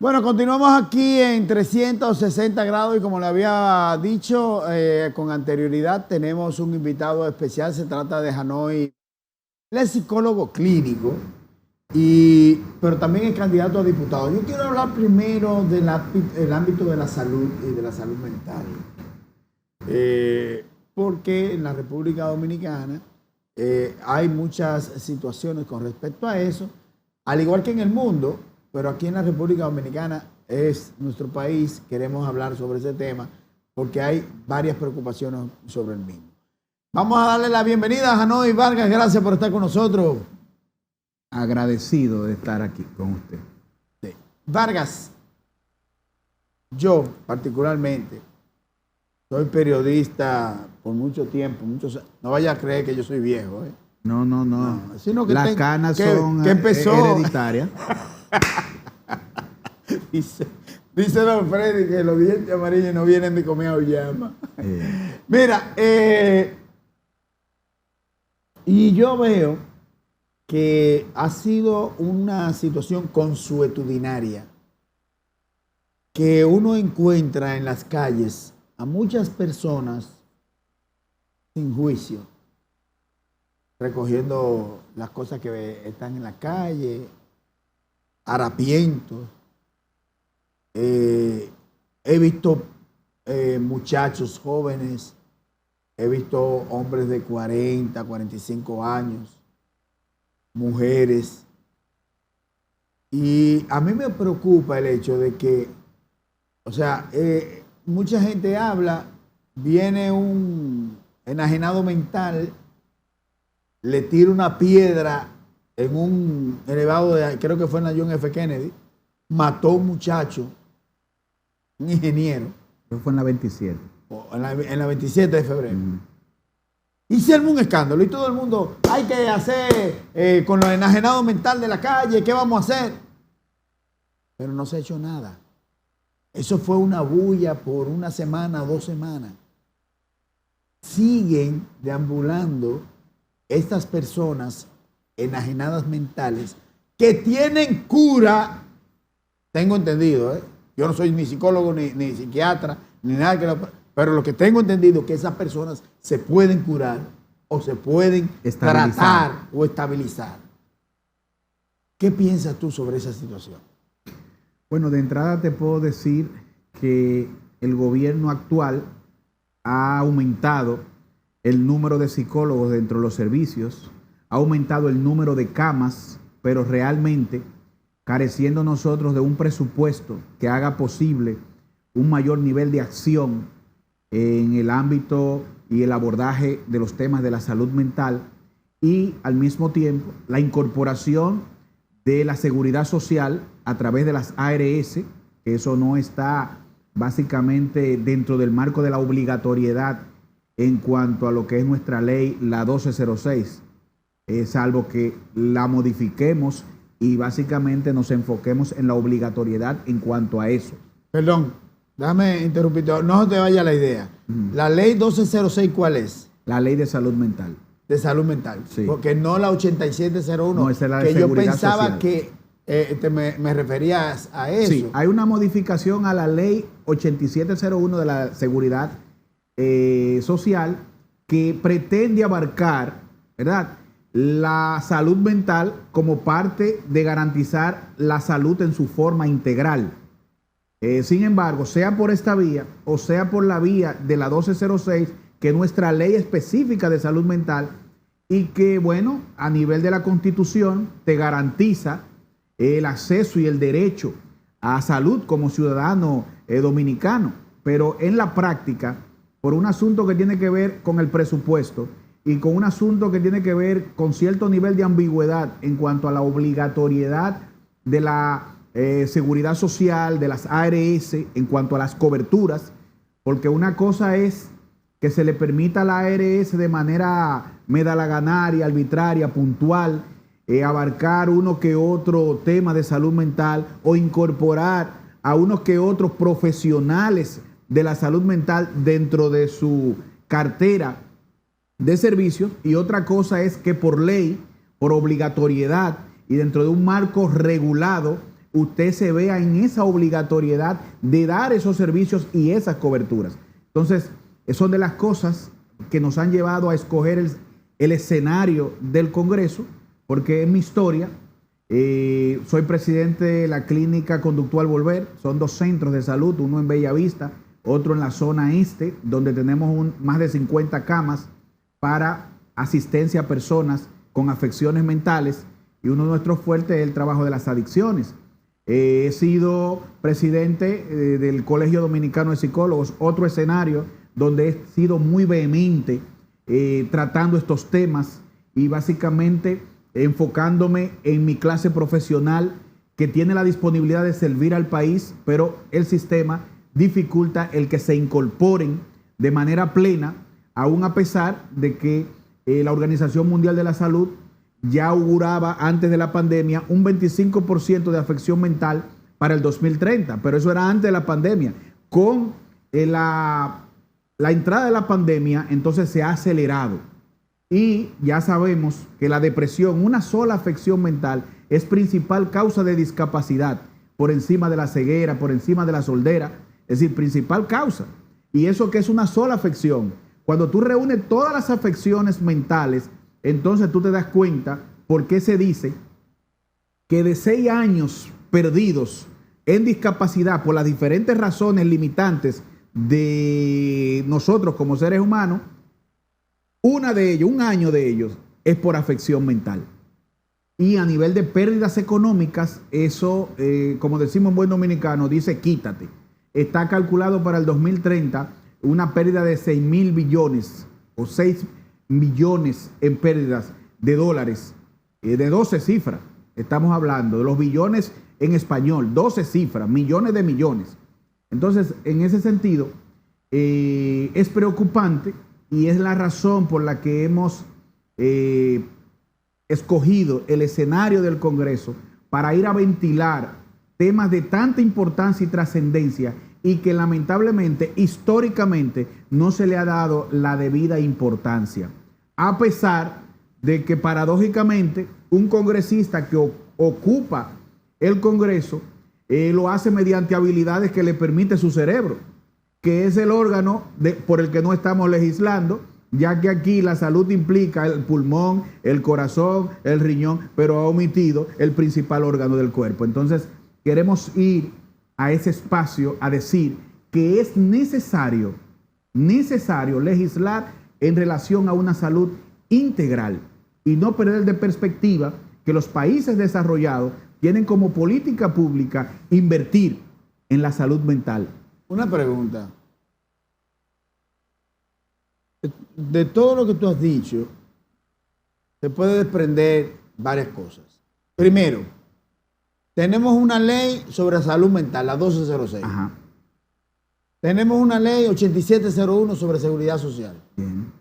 Bueno, continuamos aquí en 360 grados y como le había dicho con anterioridad, tenemos un invitado especial. Se trata de Hanoi. Él es psicólogo clínico, pero también es candidato a diputado. Yo quiero hablar primero del ámbito de la salud y de la salud mental. Porque en la República Dominicana hay muchas situaciones con respecto a eso, al igual que en el mundo. Pero aquí en la República Dominicana es nuestro país, queremos hablar sobre ese tema porque hay varias preocupaciones sobre el mismo. Vamos a darle la bienvenida a Hanoi Vargas, gracias por estar con nosotros. Agradecido de estar aquí con usted. Sí. Vargas, yo particularmente soy periodista por mucho tiempo, no vaya a creer que yo soy viejo. No. Sino que las canas son hereditarias. Dice don Freddy que los dientes amarillos no vienen de comer auyama. Mira, y yo veo que ha sido una situación consuetudinaria que uno encuentra en las calles a muchas personas sin juicio, recogiendo las cosas que están en la calle, harapientos. He visto muchachos jóvenes, he visto hombres de 40, 45 años, mujeres. Y a mí me preocupa el hecho de que, mucha gente habla, viene un enajenado mental, le tira una piedra en un elevado creo que fue en la John F. Kennedy, mató a un muchacho, un ingeniero. Eso fue en la 27. En la 27 de febrero. Y se armó un escándalo y todo el mundo, hay que hacer con los enajenados mental de la calle, ¿qué vamos a hacer? Pero no se ha hecho nada. Eso fue una bulla por una semana, 2 semanas. Siguen deambulando estas personas enajenadas mentales que tienen cura, tengo entendido, yo no soy ni psicólogo ni psiquiatra, ni nada, pero lo que tengo entendido es que esas personas se pueden curar o se pueden tratar o estabilizar. ¿Qué piensas tú sobre esa situación? Bueno, de entrada te puedo decir que el gobierno actual ha aumentado el número de psicólogos dentro de los servicios, ha aumentado el número de camas, pero realmente careciendo nosotros de un presupuesto que haga posible un mayor nivel de acción en el ámbito y el abordaje de los temas de la salud mental y al mismo tiempo la incorporación de la seguridad social a través de las ARS, que eso no está básicamente dentro del marco de la obligatoriedad en cuanto a lo que es nuestra ley, la 1206, salvo que la modifiquemos y básicamente nos enfoquemos en la obligatoriedad en cuanto a eso. Perdón, déjame interrumpirte, no te vaya la idea. ¿La ley 1206 cuál es? La ley de salud mental. De salud mental, sí. Porque no la 8701, no, esa es la de que yo seguridad pensaba social. Que me referías a eso. Sí, hay una modificación a la ley 8701 de la seguridad social que pretende abarcar, ¿verdad?, la salud mental como parte de garantizar la salud en su forma integral. Sin embargo, sea por esta vía o sea por la vía de la 1206, que es nuestra ley específica de salud mental y que, bueno, a nivel de la Constitución te garantiza el acceso y el derecho a salud como ciudadano dominicano, pero en la práctica, por un asunto que tiene que ver con el presupuesto y con un asunto que tiene que ver con cierto nivel de ambigüedad en cuanto a la obligatoriedad de la seguridad social, de las ARS, en cuanto a las coberturas, porque una cosa es que se le permita a la ARS de manera medalaganaria, arbitraria, puntual, abarcar uno que otro tema de salud mental o incorporar a unos que otros profesionales de la salud mental dentro de su cartera de servicios, y otra cosa es que por ley, por obligatoriedad y dentro de un marco regulado, usted se vea en esa obligatoriedad de dar esos servicios y esas coberturas. Entonces, son de las cosas que nos han llevado a escoger el escenario del Congreso, porque en mi historia soy presidente de la Clínica Conductual Volver. Son 2 centros de salud, uno en Bellavista, otro en la zona este, donde tenemos más de 50 camas para asistencia a personas con afecciones mentales, y uno de nuestros fuertes es el trabajo de las adicciones. He sido presidente del Colegio Dominicano de Psicólogos, otro escenario donde he sido muy vehemente tratando estos temas y básicamente enfocándome en mi clase profesional, que tiene la disponibilidad de servir al país, pero el sistema dificulta el que se incorporen de manera plena, aún a pesar de que la Organización Mundial de la Salud ya auguraba antes de la pandemia un 25% de afección mental para el 2030, pero eso era antes de la pandemia. Con la entrada de la pandemia, entonces se ha acelerado. Y ya sabemos que la depresión, una sola afección mental, es principal causa de discapacidad, por encima de la ceguera, por encima de la sordera, es decir, principal causa. Y eso que es una sola afección. Cuando tú reúnes todas las afecciones mentales, entonces tú te das cuenta por qué se dice que de 6 años perdidos en discapacidad por las diferentes razones limitantes de nosotros como seres humanos, un año de ellos es por afección mental. Y a nivel de pérdidas económicas, eso, como decimos en buen dominicano, dice quítate. Está calculado para el 2030 una pérdida de 6.000 billones o 6 millones en pérdidas de dólares, de 12 cifras. Estamos hablando de los billones en español, 12 cifras, millones de millones. Entonces, en ese sentido, es preocupante, y es la razón por la que hemos escogido el escenario del Congreso para ir a ventilar temas de tanta importancia y trascendencia, y que lamentablemente, históricamente, no se le ha dado la debida importancia. A pesar de que paradójicamente un congresista que ocupa el Congreso lo hace mediante habilidades que le permite su cerebro, que es el órgano por el que no estamos legislando, ya que aquí la salud implica el pulmón, el corazón, el riñón, pero ha omitido el principal órgano del cuerpo. Entonces, queremos ir a ese espacio a decir que es necesario legislar en relación a una salud integral y no perder de perspectiva que los países desarrollados tienen como política pública invertir en la salud mental. Una pregunta. De todo lo que tú has dicho, se puede desprender varias cosas. Primero, tenemos una ley sobre salud mental, la 1206. Ajá. Tenemos una ley 8701 sobre seguridad social. Bien.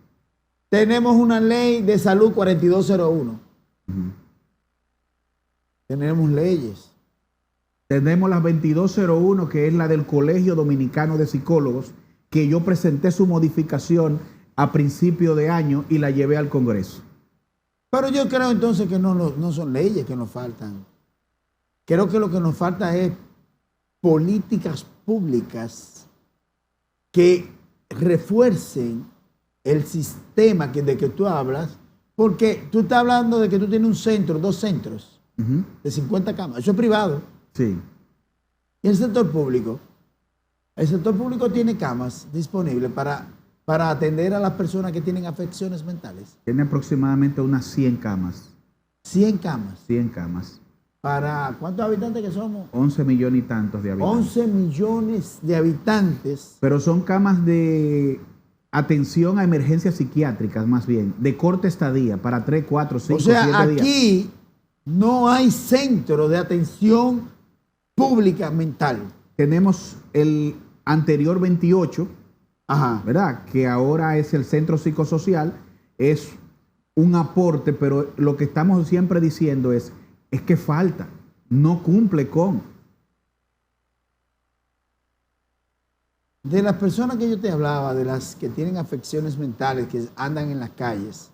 Tenemos una ley de salud 4201. Uh-huh. Tenemos leyes. Tenemos la 2201, que es la del Colegio Dominicano de Psicólogos, que yo presenté su modificación a principio de año y la llevé al Congreso. Pero yo creo entonces que no son leyes que nos faltan. Creo que lo que nos falta es políticas públicas que refuercen el sistema de que tú hablas, porque tú estás hablando de que tú tienes un centro, 2 centros de 50 camas. Eso es privado. Sí. Y el sector público tiene camas disponibles para atender a las personas que tienen afecciones mentales. Tiene aproximadamente unas 100 camas. 100 camas. 100 camas. ¿Para cuántos habitantes que somos? 11 millones y tantos de habitantes. 11 millones de habitantes. Pero son camas de atención a emergencias psiquiátricas, más bien, de corta estadía, para 3, 4, 5, 7 días. O sea, aquí no hay centro de atención pública mental. Tenemos el anterior 28, Ajá. ¿verdad? Que ahora es el centro psicosocial. Es un aporte, pero lo que estamos siempre diciendo es que falta, no cumple con. De las personas que yo te hablaba, de las que tienen afecciones mentales, que andan en las calles,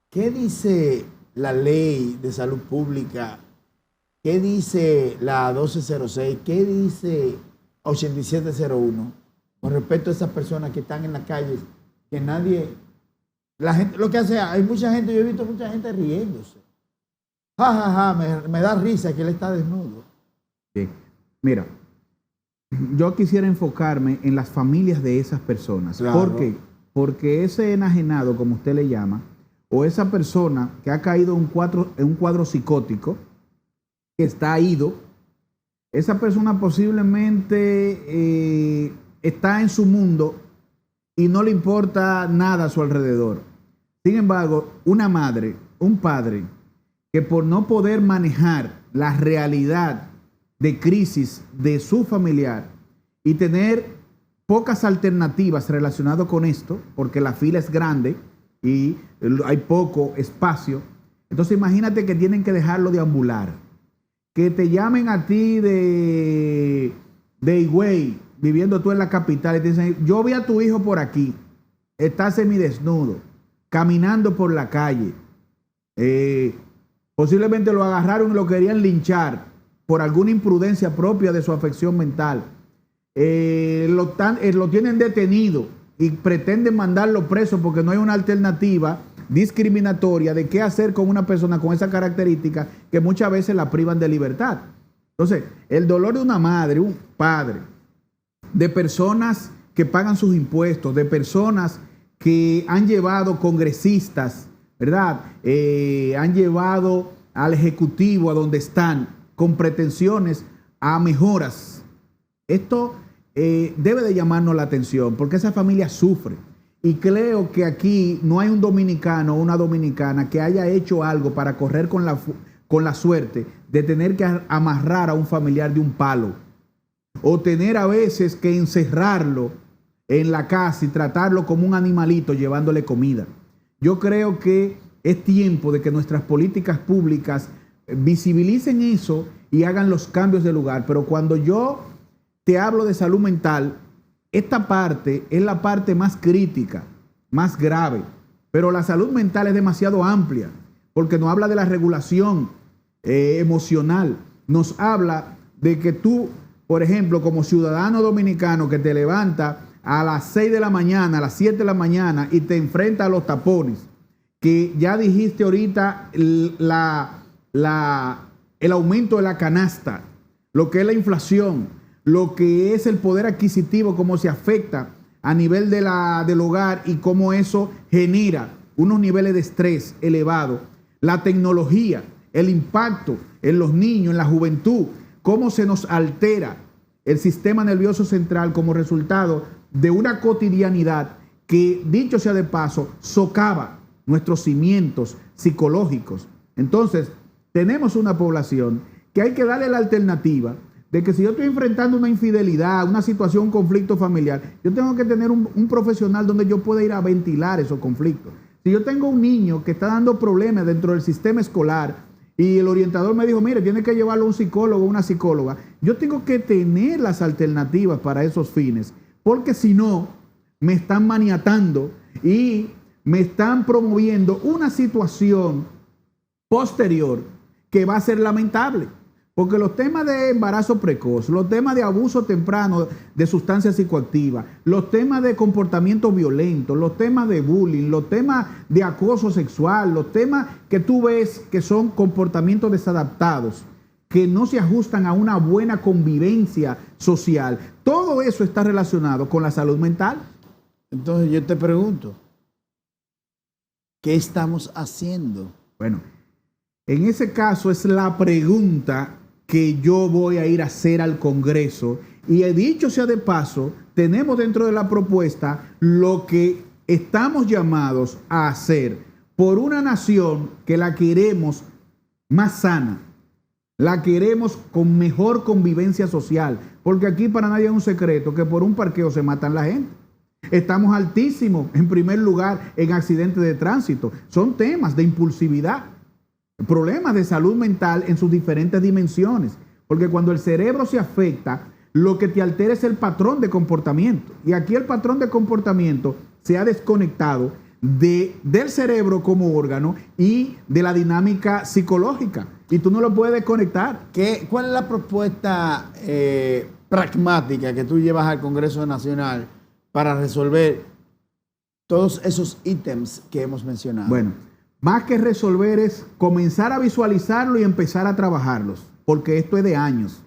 ¿qué dice la ley de salud pública ¿Qué dice la 1206? ¿Qué dice 8701? Con respecto a esas personas que están en las calles, que nadie, la gente, lo que hace, hay mucha gente, yo he visto mucha gente riéndose. Ja, ja, ja, me da risa que él está desnudo. Sí. Mira, yo quisiera enfocarme en las familias de esas personas. Claro. ¿Por qué? Porque ese enajenado, como usted le llama, o esa persona que ha caído en un cuadro psicótico, que está ido, esa persona posiblemente está en su mundo y no le importa nada a su alrededor. Sin embargo, una madre, un padre, que por no poder manejar la realidad de crisis de su familiar y tener pocas alternativas relacionadas con esto, porque la fila es grande y hay poco espacio, entonces imagínate que tienen que dejarlo deambular. Que te llamen a ti de Higüey, viviendo tú en la capital, y te dicen, yo vi a tu hijo por aquí, está semidesnudo, caminando por la calle. Posiblemente lo agarraron y lo querían linchar por alguna imprudencia propia de su afección mental. Lo tienen detenido y pretenden mandarlo preso porque no hay una alternativa discriminatoria de qué hacer con una persona con esa característica que muchas veces la privan de libertad. Entonces, el dolor de una madre, un padre, de personas que pagan sus impuestos, de personas que han llevado congresistas, ¿verdad? Han llevado al Ejecutivo a donde están con pretensiones a mejoras. Esto debe de llamarnos la atención porque esa familia sufre. Y creo que aquí no hay un dominicano o una dominicana que haya hecho algo para correr con la suerte de tener que amarrar a un familiar de un palo o tener a veces que encerrarlo en la casa y tratarlo como un animalito llevándole comida. Yo creo que es tiempo de que nuestras políticas públicas visibilicen eso y hagan los cambios de lugar. Pero cuando yo te hablo de salud mental, esta parte es la parte más crítica, más grave, pero la salud mental es demasiado amplia porque nos habla de la regulación emocional, nos habla de que tú, por ejemplo, como ciudadano dominicano que te levanta a las 6 de la mañana, a las 7 de la mañana y te enfrenta a los tapones, que ya dijiste ahorita el aumento de la canasta, lo que es la inflación, lo que es el poder adquisitivo, cómo se afecta a nivel del hogar y cómo eso genera unos niveles de estrés elevados. La tecnología, el impacto en los niños, en la juventud, cómo se nos altera el sistema nervioso central como resultado de una cotidianidad que, dicho sea de paso, socava nuestros cimientos psicológicos. Entonces, tenemos una población que hay que darle la alternativa de que si yo estoy enfrentando una infidelidad, una situación, un conflicto familiar, yo tengo que tener un profesional donde yo pueda ir a ventilar esos conflictos. Si yo tengo un niño que está dando problemas dentro del sistema escolar y el orientador me dijo, mire, tiene que llevarlo a un psicólogo o una psicóloga, yo tengo que tener las alternativas para esos fines, porque si no, me están maniatando y me están promoviendo una situación posterior que va a ser lamentable. Porque los temas de embarazo precoz, los temas de abuso temprano de sustancias psicoactivas, los temas de comportamiento violento, los temas de bullying, los temas de acoso sexual, los temas que tú ves que son comportamientos desadaptados, que no se ajustan a una buena convivencia social, todo eso está relacionado con la salud mental. Entonces yo te pregunto, ¿qué estamos haciendo? Bueno, en ese caso es la pregunta que yo voy a ir a hacer al Congreso. Y he dicho sea de paso, tenemos dentro de la propuesta lo que estamos llamados a hacer por una nación que la queremos más sana, la queremos con mejor convivencia social, porque aquí para nadie es un secreto que por un parqueo se matan la gente. Estamos altísimos en primer lugar en accidentes de tránsito. Son temas de impulsividad. Problemas de salud mental en sus diferentes dimensiones, porque cuando el cerebro se afecta, lo que te altera es el patrón de comportamiento, y aquí el patrón de comportamiento se ha desconectado del cerebro como órgano y de la dinámica psicológica. y tú no lo puedes desconectar. ¿Cuál es la propuesta pragmática que tú llevas al Congreso Nacional para resolver todos esos ítems que hemos mencionado? Bueno, más que resolver es comenzar a visualizarlo y empezar a trabajarlos, porque esto es de años.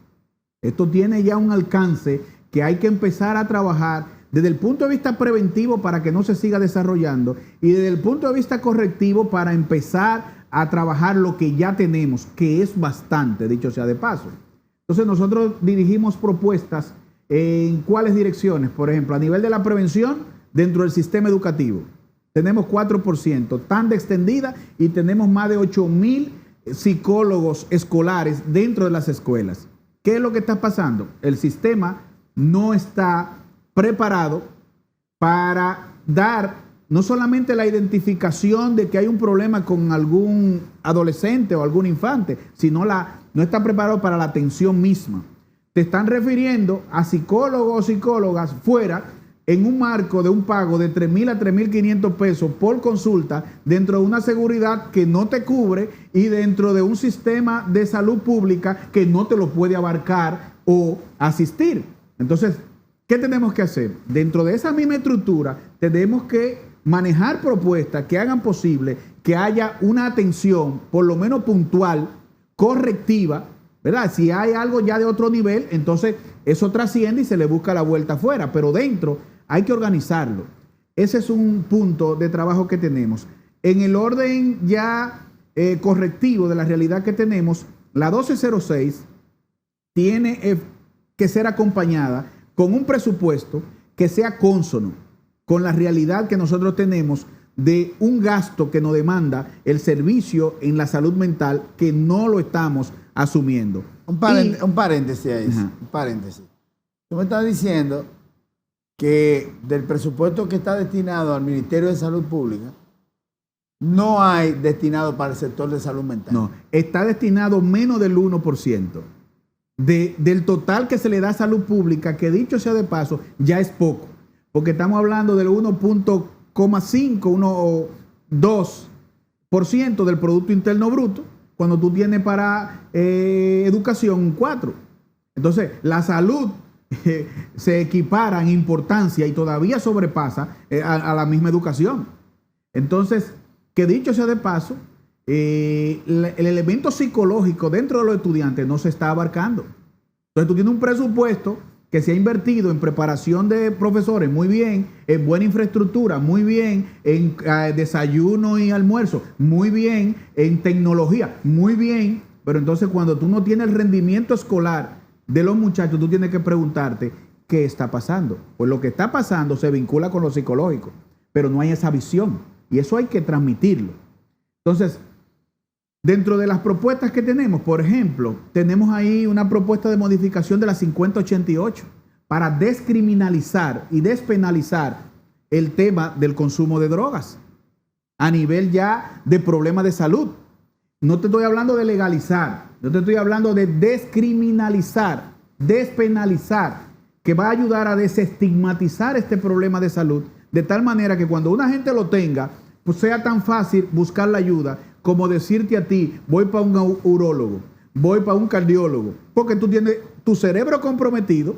Esto tiene ya un alcance que hay que empezar a trabajar desde el punto de vista preventivo para que no se siga desarrollando y desde el punto de vista correctivo para empezar a trabajar lo que ya tenemos, que es bastante, dicho sea de paso. Entonces nosotros dirigimos propuestas en cuáles direcciones. Por ejemplo, a nivel de la prevención dentro del sistema educativo. Tenemos 4%, tan de extendida, y tenemos más de 8,000 psicólogos escolares dentro de las escuelas. ¿Qué es lo que está pasando? El sistema no está preparado para dar no solamente la identificación de que hay un problema con algún adolescente o algún infante, sino no está preparado para la atención misma. Te están refiriendo a psicólogos o psicólogas fuera en un marco de un pago de 3,000 a 3,500 pesos por consulta dentro de una seguridad que no te cubre y dentro de un sistema de salud pública que no te lo puede abarcar o asistir. Entonces, ¿qué tenemos que hacer? Dentro de esa misma estructura, tenemos que manejar propuestas que hagan posible que haya una atención, por lo menos puntual, correctiva, ¿verdad? Si hay algo ya de otro nivel, entonces eso trasciende y se le busca la vuelta afuera, pero dentro hay que organizarlo. Ese es un punto de trabajo que tenemos. En el orden ya correctivo de la realidad que tenemos, la 1206 tiene que ser acompañada con un presupuesto que sea cónsono con la realidad que nosotros tenemos de un gasto que nos demanda el servicio en la salud mental, que no lo estamos asumiendo. Un paréntesis ahí. Un paréntesis. Tú me estás diciendo que del presupuesto que está destinado al Ministerio de Salud Pública, no hay destinado para el sector de salud mental. No, está destinado menos del 1% del total que se le da a salud pública, que dicho sea de paso, ya es poco, porque estamos hablando del 1,5, 2% del Producto Interno Bruto, cuando tú tienes para educación un 4%. Entonces, la salud se equipara en importancia y todavía sobrepasa a la misma educación. Entonces, que dicho sea de paso, el elemento psicológico dentro de los estudiantes no se está abarcando. Entonces, tú tienes un presupuesto que se ha invertido en preparación de profesores, muy bien, en buena infraestructura, muy bien, en desayuno y almuerzo, muy bien, en tecnología, muy bien, pero entonces cuando tú no tienes el rendimiento escolar de los muchachos, tú tienes que preguntarte qué está pasando. Pues lo que está pasando se vincula con lo psicológico, pero no hay esa visión y eso hay que transmitirlo. Entonces, dentro de las propuestas que tenemos, por ejemplo, tenemos ahí una propuesta de modificación de la 5088 para descriminalizar y despenalizar el tema del consumo de drogas a nivel ya de problemas de salud. No te estoy hablando de legalizar, yo te estoy hablando de descriminalizar, despenalizar, que va a ayudar a desestigmatizar este problema de salud, de tal manera que cuando una gente lo tenga, pues sea tan fácil buscar la ayuda como decirte a ti, voy para un urólogo, voy para un cardiólogo, porque tú tienes tu cerebro comprometido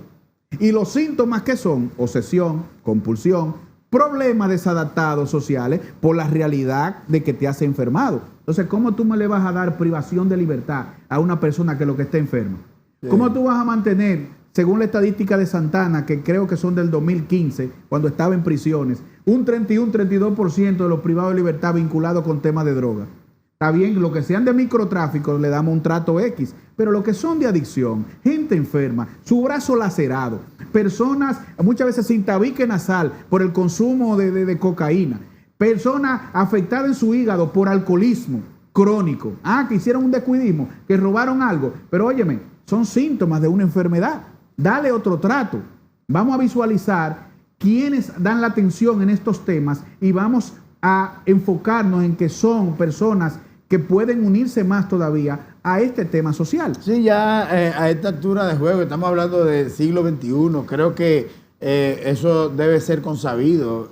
y los síntomas que son obsesión, compulsión, problemas desadaptados sociales por la realidad de que te has enfermado. Entonces, ¿cómo tú me le vas a dar privación de libertad a una persona que lo que está enferma? Sí. ¿Cómo tú vas a mantener, según la estadística de Santana, que creo que son del 2015, cuando estaba en prisiones, un 31-32% de los privados de libertad vinculados con temas de droga? Está bien, lo que sean de microtráfico le damos un trato X, pero lo que son de adicción, gente enferma, su brazo lacerado, personas muchas veces sin tabique nasal por el consumo de cocaína, personas afectadas en su hígado por alcoholismo crónico, que hicieron un descuidismo, que robaron algo, pero óyeme, son síntomas de una enfermedad. Dale otro trato. Vamos a visualizar quiénes dan la atención en estos temas y vamos a enfocarnos en que son personas que pueden unirse más todavía a este tema social. Sí, ya a esta altura de juego, estamos hablando del siglo XXI, creo que eso debe ser consabido.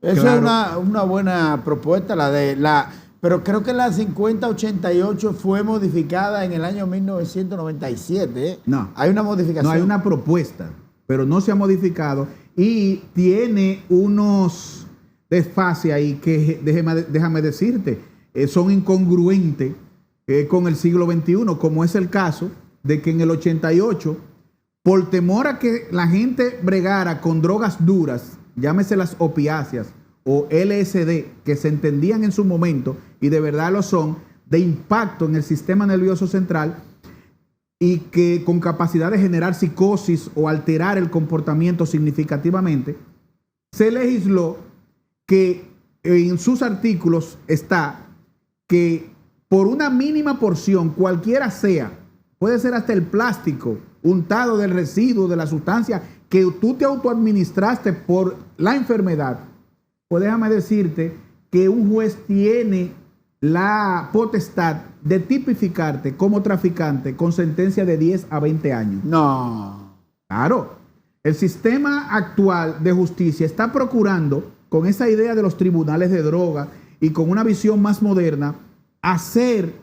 Eso claro. Es una buena propuesta, la de Pero creo que la 5088 fue modificada en el año 1997. ¿Eh? No. Hay una modificación. No, hay una propuesta, pero no se ha modificado y tiene unos desfases ahí que, déjame decirte, son incongruentes con el siglo XXI, como es el caso de que en el 88, por temor a que la gente bregara con drogas duras, llámese las opiáceas o LSD, que se entendían en su momento y de verdad lo son, de impacto en el sistema nervioso central y que con capacidad de generar psicosis o alterar el comportamiento significativamente, se legisló que en sus artículos está que por una mínima porción, cualquiera sea, puede ser hasta el plástico untado del residuo de la sustancia que tú te autoadministraste por la enfermedad, pues déjame decirte que un juez tiene la potestad de tipificarte como traficante con sentencia de 10 a 20 años. No. Claro, el sistema actual de justicia está procurando, con esa idea de los tribunales de droga y con una visión más moderna, hacer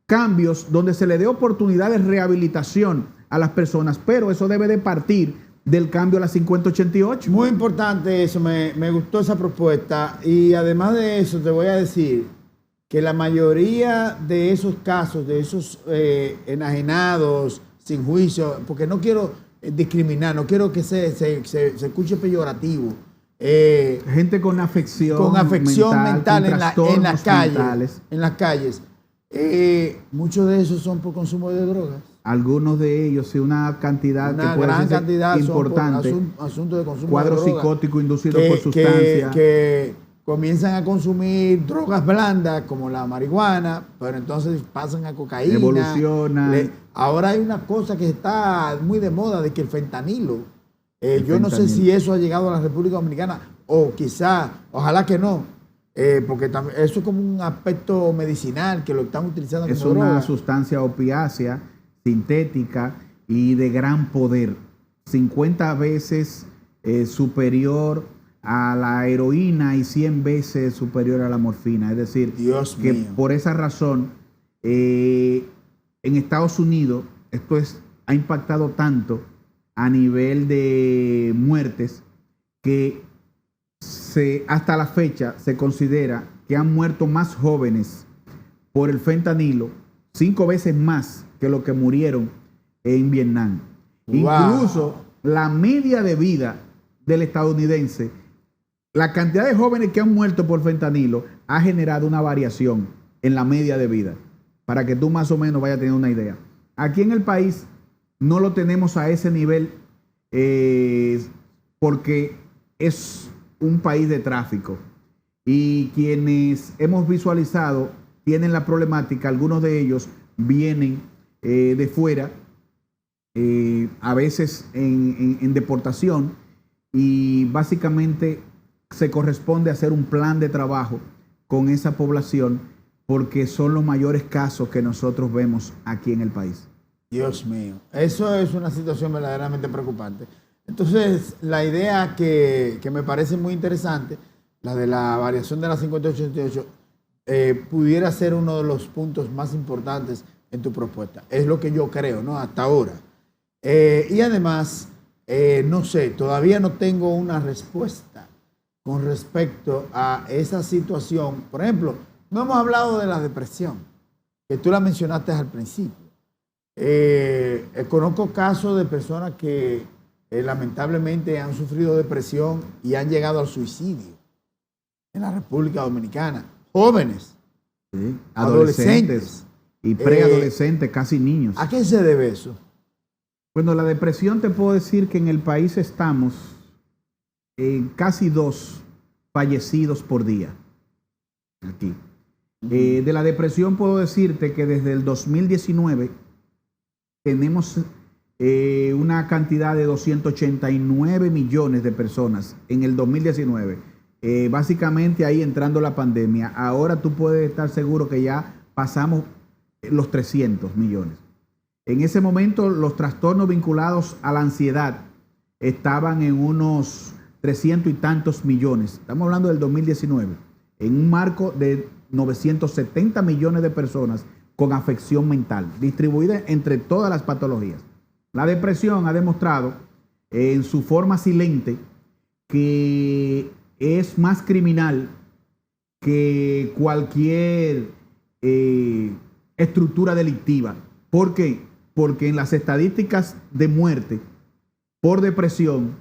cambios donde se le dé oportunidad de rehabilitación a las personas, pero eso debe de partir del cambio a la 5088. Muy importante eso, me gustó esa propuesta. Y además de eso, te voy a decir que la mayoría de esos casos, de esos enajenados sin juicio, porque no quiero discriminar, no quiero que se escuche peyorativo. Gente con afección mental en las calles. Mentales. En las calles. Muchos de esos son por consumo de drogas. Algunos de ellos, sí, una cantidad que puede gran ser cantidad importante. Asunto de consumo cuadro de drogas, psicótico inducido por sustancia. Que comienzan a consumir drogas blandas como la marihuana, pero entonces pasan a cocaína. Evolucionan. Ahora hay una cosa que está muy de moda, de que el fentanilo. Yo no sé si eso ha llegado a la República Dominicana o quizá, ojalá que no, porque eso es como un aspecto medicinal que lo están utilizando como droga. Es una sustancia opiácea, sintética y de gran poder, 50 veces superior a la heroína y 100 veces superior a la morfina. Es decir, Dios que mío. por esa razón en Estados Unidos esto ha impactado tanto a nivel de muertes que hasta la fecha se considera que han muerto más jóvenes por el fentanilo, 5 veces más que lo que murieron en Vietnam. Wow. Incluso la media de vida del estadounidense, la cantidad de jóvenes que han muerto por fentanilo ha generado una variación en la media de vida, para que tú más o menos vayas a tener una idea. Aquí en el país no lo tenemos a ese nivel porque es un país de tráfico y quienes hemos visualizado tienen la problemática, algunos de ellos vienen de fuera, a veces en deportación, y básicamente se corresponde hacer un plan de trabajo con esa población porque son los mayores casos que nosotros vemos aquí en el país. Dios mío, eso es una situación verdaderamente preocupante. Entonces, la idea que me parece muy interesante, la de la variación de la 5088, pudiera ser uno de los puntos más importantes en tu propuesta. Es lo que yo creo, ¿no? Hasta ahora. Y además, no sé, todavía no tengo una respuesta con respecto a esa situación. Por ejemplo, no hemos hablado de la depresión, que tú la mencionaste al principio. Conozco casos de personas que lamentablemente han sufrido depresión y han llegado al suicidio en la República Dominicana. Jóvenes, Sí, adolescentes y preadolescentes, casi niños. ¿A qué se debe eso? Bueno, la depresión, te puedo decir que en el país estamos en casi 2 fallecidos por día. Aquí. De la depresión puedo decirte que desde el 2019 tenemos una cantidad de 289 millones de personas en el 2019. Básicamente ahí entrando la pandemia. Ahora tú puedes estar seguro que ya pasamos los 300 millones. En ese momento los trastornos vinculados a la ansiedad estaban en unos 300 y tantos millones. Estamos hablando del 2019. En un marco de 970 millones de personas con afección mental, distribuida entre todas las patologías. La depresión ha demostrado en su forma silente que es más criminal que cualquier estructura delictiva. ¿Por qué? Porque en las estadísticas de muerte por depresión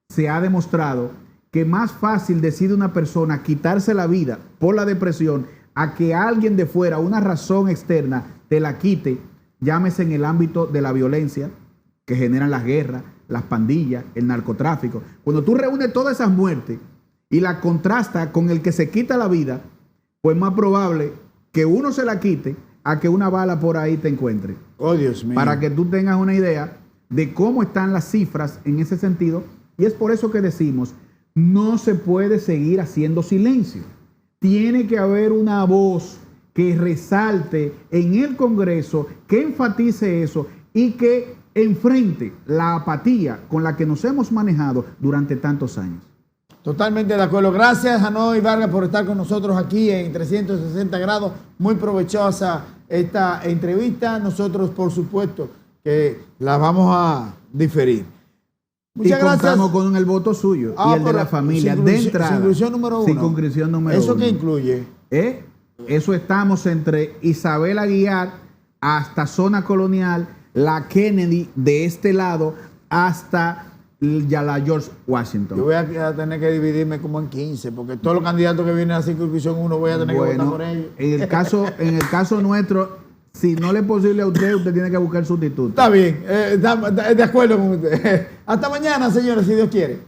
se ha demostrado que más fácil decide una persona quitarse la vida por la depresión a que alguien de fuera, una razón externa, te la quite, llámese en el ámbito de la violencia que generan las guerras, las pandillas, el narcotráfico. Cuando tú reúnes todas esas muertes y la contrastas con el que se quita la vida, pues más probable que uno se la quite a que una bala por ahí te encuentre. Oh, Dios mío. Para que tú tengas una idea de cómo están las cifras en ese sentido. Y es por eso que decimos, no se puede seguir haciendo silencio. Tiene que haber una voz que resalte en el Congreso, que enfatice eso y que enfrente la apatía con la que nos hemos manejado durante tantos años. Totalmente de acuerdo. Gracias, Hanoi Vargas, por estar con nosotros aquí en 360 grados. Muy provechosa esta entrevista. Nosotros, por supuesto, que la vamos a diferir. Muchas gracias. Contamos con el voto suyo y el de la familia. De entrada. Circunscripción número 1. Circunscripción número 1. ¿Eso qué incluye? Eso estamos entre Isabel Aguiar hasta Zona Colonial, la Kennedy de este lado hasta la George Washington. Yo voy a tener que dividirme como en 15, porque todos los candidatos que vienen a la circunscripción 1 voy a tener que votar por ellos. En el caso nuestro, si no le es posible a usted, usted tiene que buscar sustituto. Está bien, de acuerdo con usted. Hasta mañana, señores, si Dios quiere.